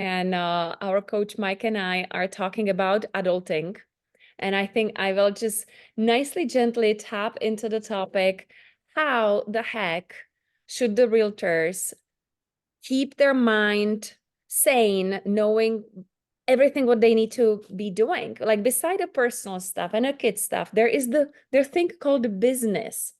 and our coach Mike and I are talking about adulting. And I think I will just nicely, gently tap into the topic. How the heck should the realtors keep their mind sane, knowing everything what they need to be doing? Like beside the personal stuff and the kid stuff, there is their thing called the business.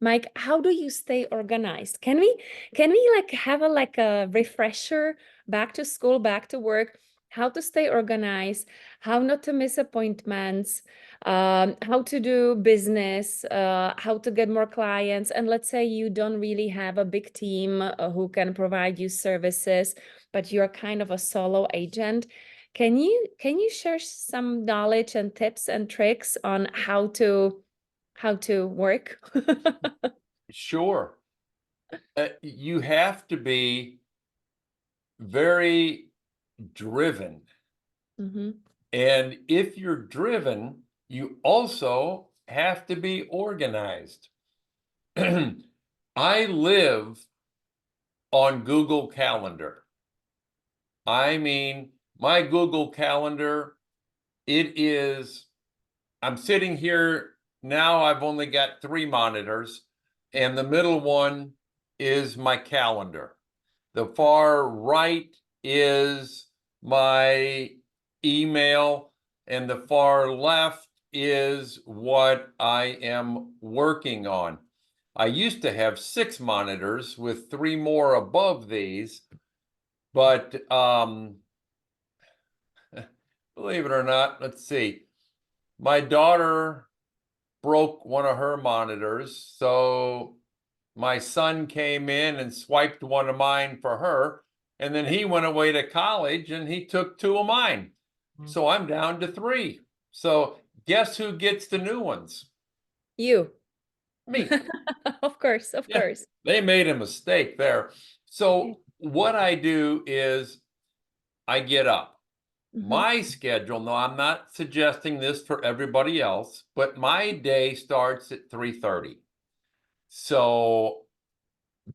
Mike, how do you stay organized? Can we like have a refresher, back to school, back to work, how to stay organized, how not to miss appointments, how to do business, how to get more clients. And let's say you don't really have a big team who can provide you services, but you're kind of a solo agent. Can you share some knowledge and tips and tricks on how to work? Sure. You have to be very driven. Mm-hmm. And if you're driven, you also have to be organized. I live on Google Calendar. I mean, my Google Calendar, I'm sitting here now, I've only got 3 monitors, and the middle one is my calendar. The far right is my email, and the far left is what I am working on. I used to have 6 monitors with 3 more above these, but believe it or not, let's see. My daughter broke one of her monitors, so my son came in and swiped one of mine for her, and then he went away to college and he took 2 of mine. So I'm down to 3. So guess who gets the new ones? You. Me. Of course, of Yeah, course. they made a mistake there. So what I do is I get up. Mm-hmm. My schedule, no, I'm not suggesting this for everybody else, but my day starts at 3:30. So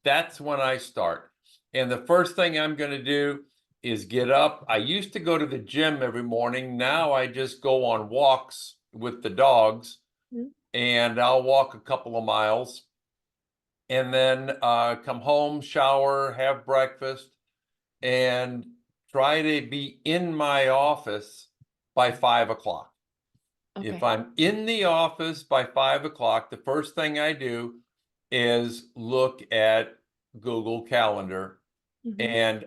that's when I start. And the first thing I'm going to do is get up. I used to go to the gym every morning. Now I just go on walks with the dogs, and I'll walk a couple of miles and then come home, shower, have breakfast, and try to be in my office by 5 o'clock. Okay. If I'm in the office by 5 o'clock, the first thing I do is look at Google Calendar, and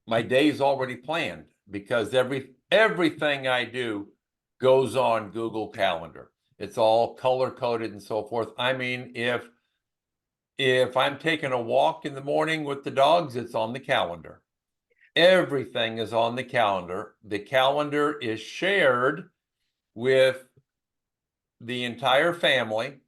my day's already planned because everything I do goes on Google Calendar. It's all color coded and so forth. I mean, if I'm taking a walk in the morning with the dogs, it's on the calendar. Everything is on the calendar. The calendar is shared with the entire family,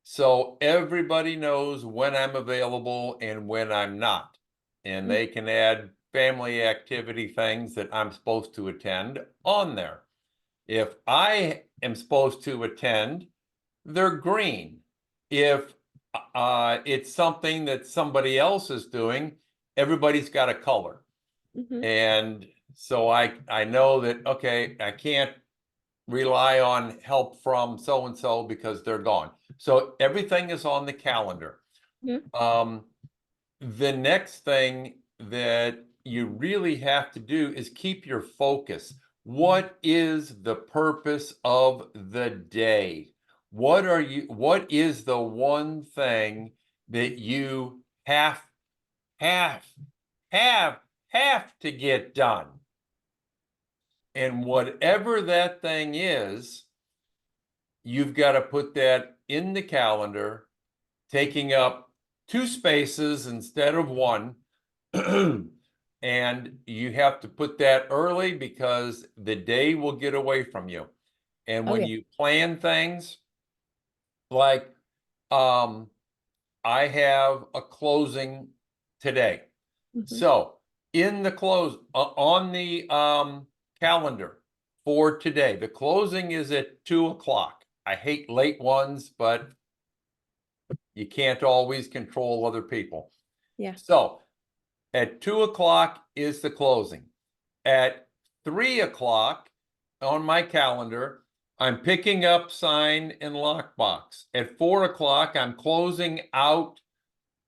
so everybody knows when I'm available and when I'm not. And they can add family activity things that I'm supposed to attend on there. If I am supposed to attend, they're green. If it's something that somebody else is doing, everybody's got a color. And so I know that, okay, I can't rely on help from so-and-so because they're gone. So everything is on the calendar. The next thing that you really have to do is keep your focus. What is the purpose of the day? What is the one thing that you have to get done? And whatever that thing is, you've got to put that in the calendar, taking up 2 spaces instead of 1. And you have to put that early because the day will get away from you. And when you plan things, like I have a closing today. So in the on the calendar for today, the closing is at 2 o'clock. I hate late ones, but you can't always control other people. Yeah. So at 2 o'clock is the closing. At 3 o'clock on my calendar, I'm picking up sign and lockbox. At 4 o'clock, I'm closing out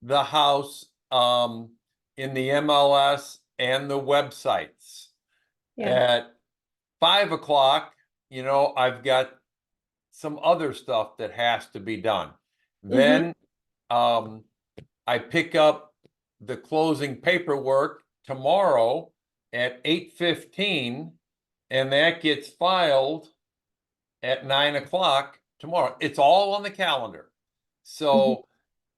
the house in the MLS and the websites. Yeah. At 5 o'clock, I've got some other stuff that has to be done. Then I pick up the closing paperwork tomorrow at 8:15, and that gets filed at 9 o'clock tomorrow. It's all on the calendar. So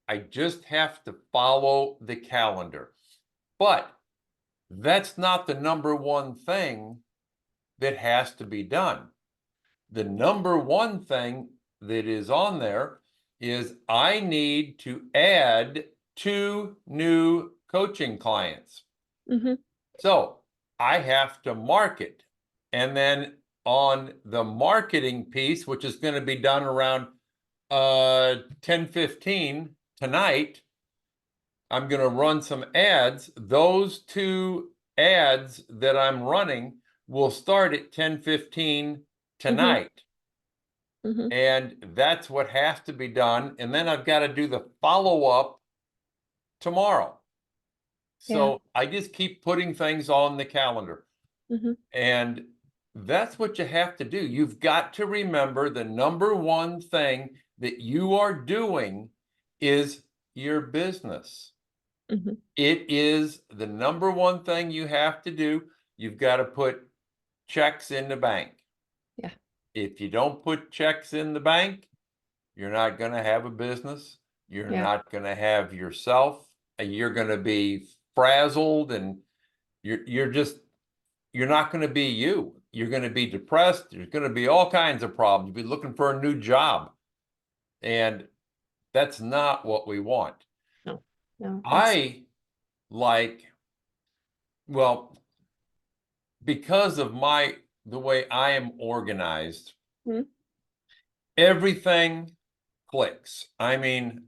I just have to follow the calendar. But that's not the number one thing that has to be done. The number one thing that is on there is I need to add 2 new coaching clients. So I have to market. And then on the marketing piece, which is going to be done around 10:15 tonight, I'm going to run some ads. Those 2 ads that I'm running will start at 10:15 tonight. And that's what has to be done. And then I've got to do the follow-up tomorrow. So I just keep putting things on the calendar. And that's what you have to do. You've got to remember the number one thing that you are doing is your business. It is the number one thing you have to do. You've got to put checks in the bank. Yeah. If you don't put checks in the bank, you're not going to have a business. You're not going to have yourself. You're going to be frazzled, and you're not going to be you. You're going to be depressed. There's going to be all kinds of problems. You'll be looking for a new job. And that's not what we want. No. Because of the way I am organized, everything clicks. I mean,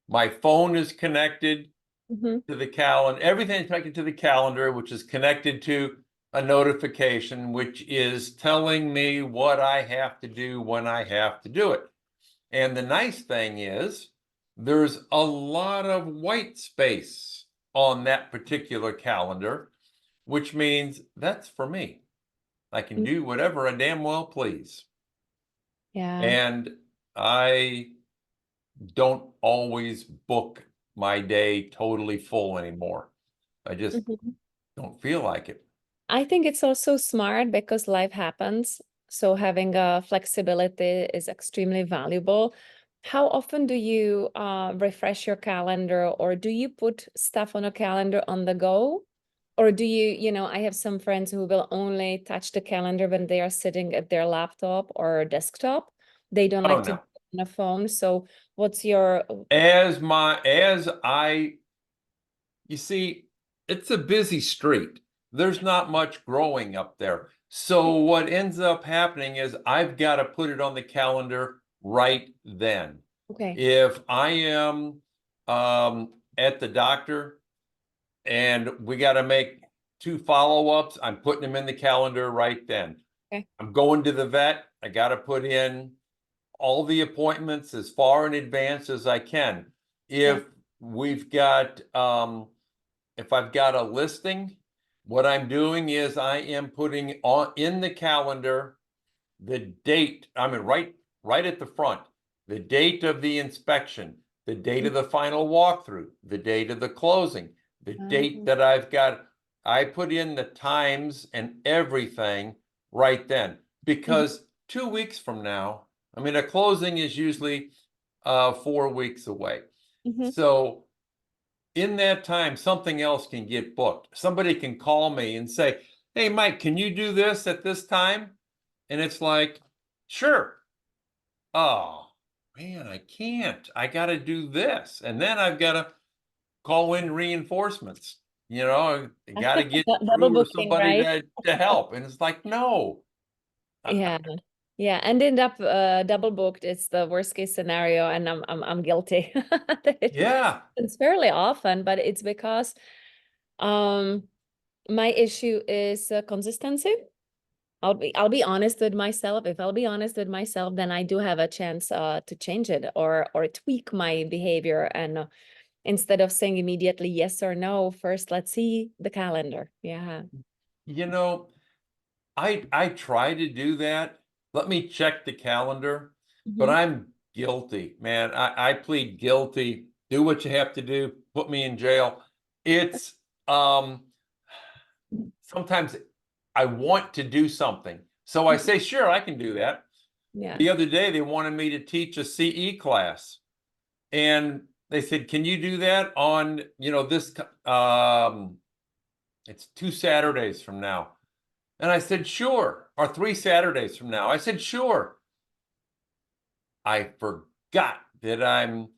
my phone is connected to the calendar. Everything is connected to the calendar, which is connected to a notification, which is telling me what I have to do when I have to do it. And the nice thing is there's a lot of white space on that particular calendar, which means that's for me. I can do whatever I damn well please. Yeah. And I don't always book my day totally full anymore. I just don't feel like it. I think it's also smart because life happens. So having a flexibility is extremely valuable. How often do you refresh your calendar, or do you put stuff on a calendar on the go? Or do you, I have some friends who will only touch the calendar when they are sitting at their laptop or desktop. They don't like to do it on a phone. So what's your... You see, it's a busy street. There's not much growing up there. So what ends up happening is I've got to put it on the calendar right then. Okay. If I am at the doctor and we got to make 2 follow-ups, I'm putting them in the calendar right then. Okay. I'm going to the vet. I got to put in all the appointments as far in advance as I can. If we've got, if I've got a listing, what I'm doing is I am putting in the calendar the date. I mean, right at the front, the date of the inspection, the date of the final walkthrough, the date of the closing, the date that I've got. I put in the times and everything right then, because 2 weeks from now, I mean, a closing is usually 4 weeks away. So in that time, something else can get booked. Somebody can call me and say, hey, Mike, can you do this at this time? And it's like, sure. Oh, man, I can't. I got to do this. And then I've got to call in reinforcements. I got to get double through or booking, somebody right? to help. And it's like, no. Yeah. Yeah, and end up double booked. It's the worst case scenario, and I'm guilty. Yeah. It's fairly often, but it's because My issue is consistency. I'll be honest with myself. If I'll be honest with myself, then I do have a chance to change it or tweak my behavior. And instead of saying immediately yes or no, first let's see the calendar. Yeah. You know, I try to do that. Let me check the calendar, but I'm guilty, man. I plead guilty. Do what you have to do. Put me in jail. It's sometimes I want to do something. So I say, sure, I can do that. Yeah. The other day they wanted me to teach a CE class. And they said, can you do that on, this it's 2 Saturdays from now. And I said, sure. Or 3 Saturdays from now. I said, sure. I forgot that I'm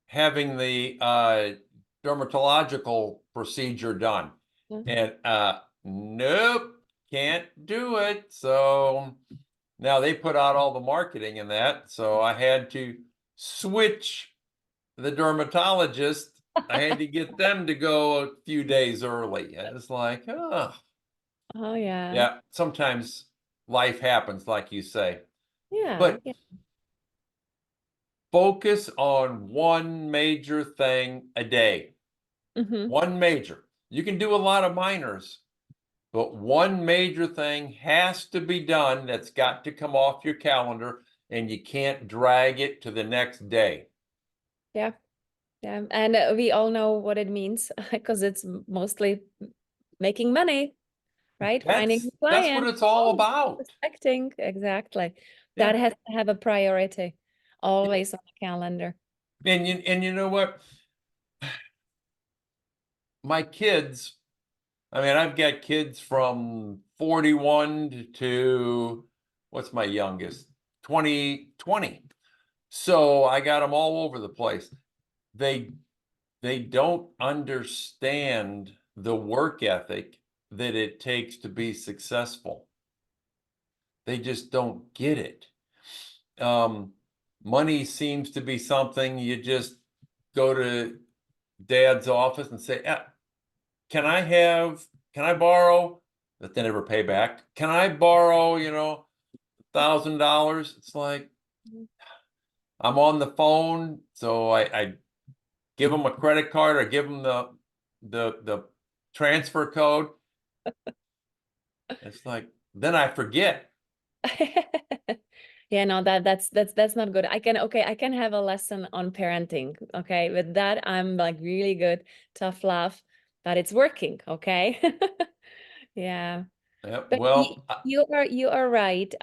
having the dermatological procedure done. And nope, can't do it. So now they put out all the marketing in that. So I had to switch the dermatologist. I had to get them to go a few days early. And it's like, oh. Oh yeah. Yeah, sometimes life happens, like you say. Yeah. But Yeah. focus on one major thing a day. One major. You can do a lot of minors, but one major thing has to be done that's got to come off your calendar, and you can't drag it to the next day. Yeah. Yeah. And we all know what it means because it's mostly making money, right? Finding That's what clients, it's all about. prospecting. Exactly. That Yeah. has to have a priority always on the calendar. And you know what? My kids, I mean, I've got kids from 41 to what's my youngest? 20. So I got them all over the place. They don't understand the work ethic that it takes to be successful. They just don't get it. Money seems to be something you just go to dad's office and say, can I borrow? That they never pay back. Can I borrow, $1,000? It's like, I'm on the phone, so I give them a credit card or give them the transfer code. It's like, then I forget. Yeah, no, that's not good. I can have a lesson on parenting. Okay. With that, I'm like really good, tough love, but it's working. Okay. Yeah. Yeah, But well, you are right.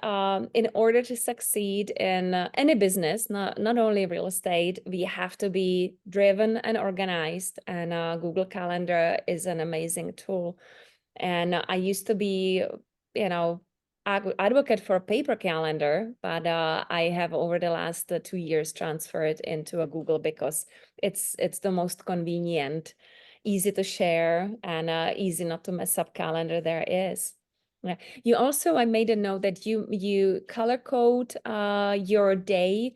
In order to succeed in any business, not only real estate, we have to be driven and organized. And Google Calendar is an amazing tool. And I used to be, you know, advocate for a paper calendar, but I have over the last 2 years transferred into a Google because it's the most convenient, easy to share, and easy not to mess up calendar there is. Yeah. You also, I made a note that you color code your day.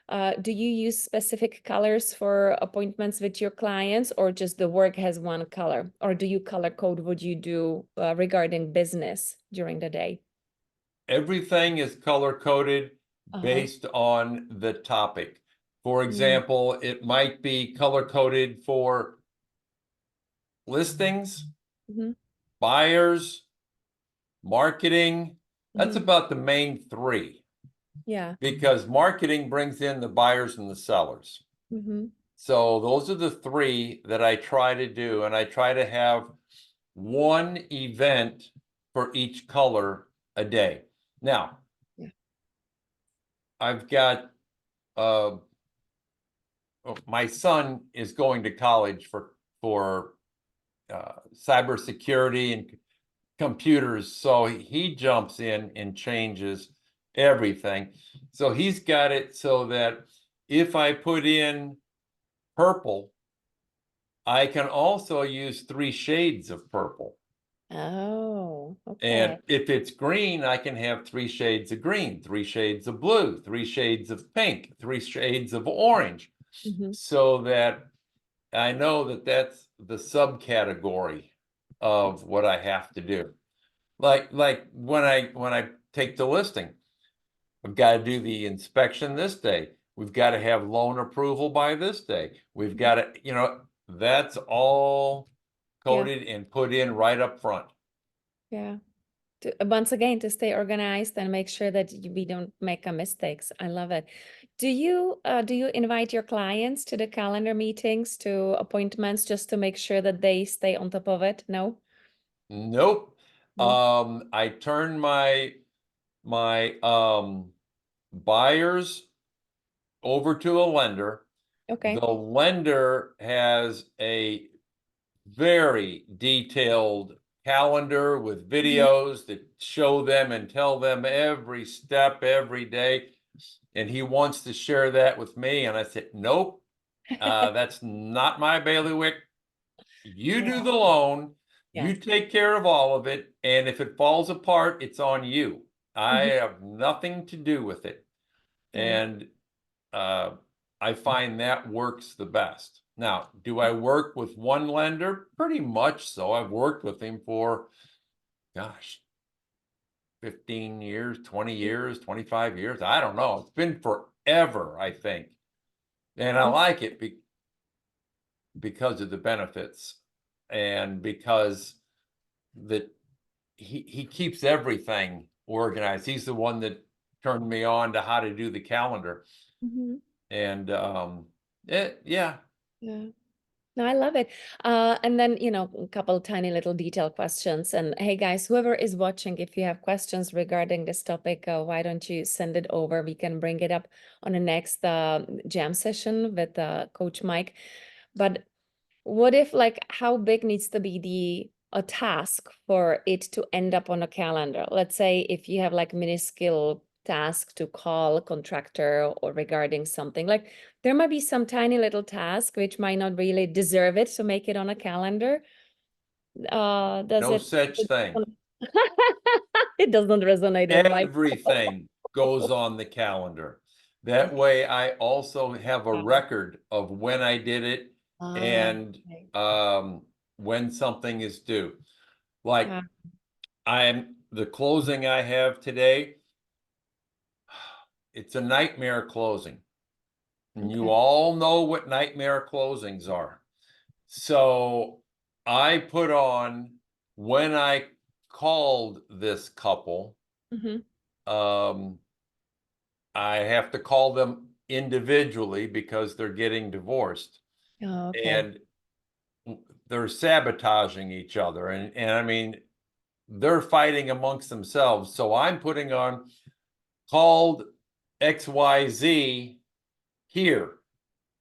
Do you use specific colors for appointments with your clients, or just the work has one color? Or do you color code what you do regarding business during the day? everything is color coded based on the topic. For example, it might be color coded for listings, buyers, marketing. That's about the main three. Yeah. Because marketing brings in the buyers and the sellers. So those are the three that I try to do. And I try to have one event for each color a day. Now, I've got my son is going to college for cybersecurity and computers. So he jumps in and changes everything. So he's got it so that if I put in purple, I can also use 3 shades of purple. Oh, And okay. if it's green, I can have 3 shades of green, 3 shades of blue, 3 shades of pink, 3 shades of orange, so that I know that that's the subcategory of what I have to do. Like when I take the listing, I've got to do the inspection this day. We've got to have loan approval by this day. We've got to, you know, that's all coded and put in right up front. Yeah. Once again, to stay organized and make sure that we don't make a mistakes. I love it. Do you invite your clients to the calendar meetings, to appointments, just to make sure that they stay on top of it? No? Nope. No? I turn my buyers over to a lender. Okay. The lender has a very detailed calendar with videos that show them and tell them every step every day. And he wants to share that with me. And I said, nope, that's not my bailiwick. You do the loan, Yeah. you take care of all of it. And if it falls apart, it's on you. I have nothing to do with it. Yeah. And I find that works the best. Now, do I work with one lender? Pretty much so. I've worked with him for, gosh, 15 years, 20 years, 25 years. I don't know. It's been forever, I think. And I like it because of the benefits and because that he keeps everything organized. He's the one that turned me on to how to do the calendar. And yeah. Yeah. No, I love it. And then, you know, a couple tiny little detail questions. And hey, guys, whoever is watching, if you have questions regarding this topic, why don't you send it over? We can bring it up on the next jam session with Coach Mike. But what if, like, how big needs to be a task for it to end up on a calendar? Let's say if you have like minuscule task to call a contractor or regarding something, like there might be some tiny little task which might not really deserve it to make it on a calendar. Does No it? such thing. It doesn't resonate with my. Everything goes on the calendar. That way I also have a record of when I did it and when something is due. Like the closing I have today, it's a nightmare closing. And you all know what nightmare closings are. So I put on when I called this couple, I have to call them individually because they're getting divorced. And they're sabotaging each other. And I mean, they're fighting amongst themselves. So I'm putting on called XYZ here,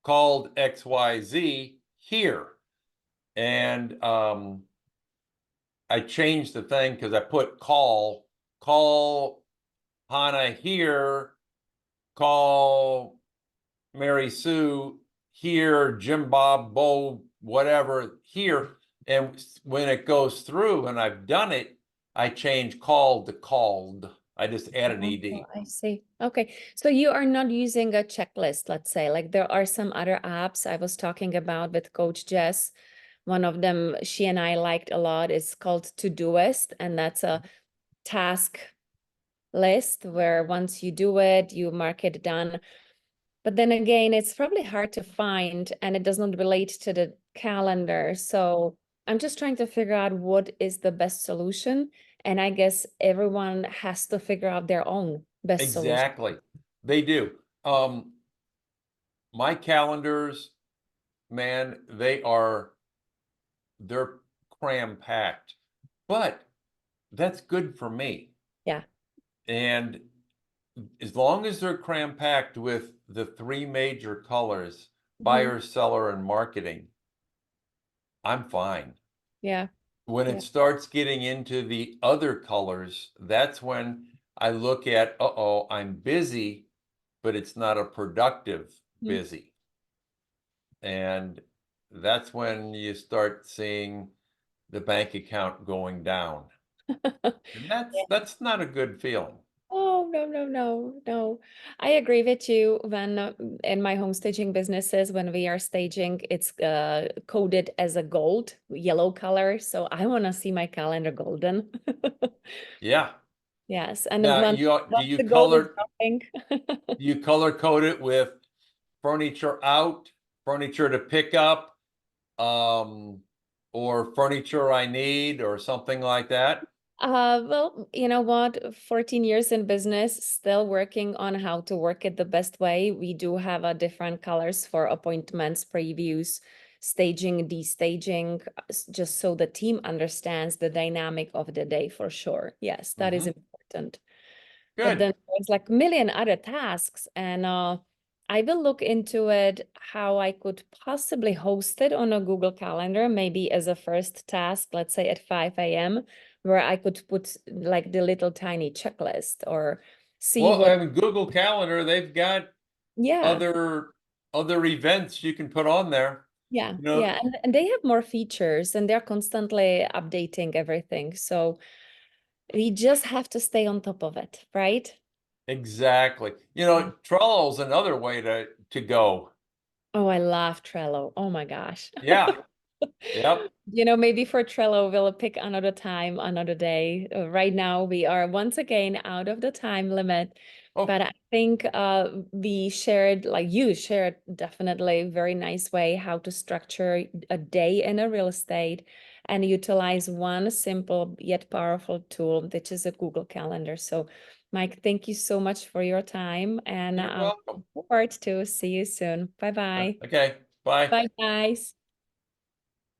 called XYZ here. And I changed the thing because I put call Hannah here, call Mary Sue here, Jim Bob Bo whatever here. And when it goes through and I've done it, I change called to called. I just add an ED. I see. Okay. So you are not using a checklist, let's say, like there are some other apps I was talking about with Coach Jess. One of them she and I liked a lot is called Todoist, and that's a task list where once you do it, you mark it done. But then again, it's probably hard to find and it does not relate to the calendar. So I'm just trying to figure out what is the best solution. And I guess everyone has to figure out their own best solution. Exactly. They do. My calendars, man, they're cram-packed, but that's good for me. Yeah. And as long as they're cram-packed with the three major colors, buyer, seller, and marketing, I'm fine. Yeah. When it starts getting into the other colors, that's when I look at, I'm busy, but it's not a productive busy. And that's when you start seeing the bank account going down. And that's not a good feeling. Oh, no, no, no, no. I agree with you. When in my home staging businesses, when we are staging, it's coded as a gold, yellow color. So I want to see my calendar golden. Yeah. Yes. And Now, do once the gold is dropping. you color code it with furniture out, furniture to pick up, or furniture I need, or something like that? Well, you know what? 14 years in business, still working on how to work it the best way. We do have different colors for appointments, previews, staging, destaging, just so the team understands the dynamic of the day for sure. Yes, that is Hmm. important. But Good. then there's like a million other tasks, and I will look into it how I could possibly host it on a Google Calendar, maybe as a first task, let's say at 5 a.m., where I could put like the little tiny checklist or see Well, what, I mean, Google Calendar, they've got yeah, other other events you can put on there. yeah, You know, yeah. And they have more features and they're constantly updating everything. So we just have to stay on top of it, right? exactly. You Yeah. know, Trello's another way to go. Oh, I love Trello. Oh my gosh. Yeah. Yep. You know, maybe for Trello, we'll pick another time, another day. Right now, we are once again out of the time limit. Oh, But I think we shared, like you shared, definitely very nice way how to structure a day in a real estate and utilize one simple yet powerful tool, which is a Google Calendar. So, Mike, thank you so much for your time, and you're welcome. forward to see you soon. Bye bye. Okay. Bye. Bye, guys.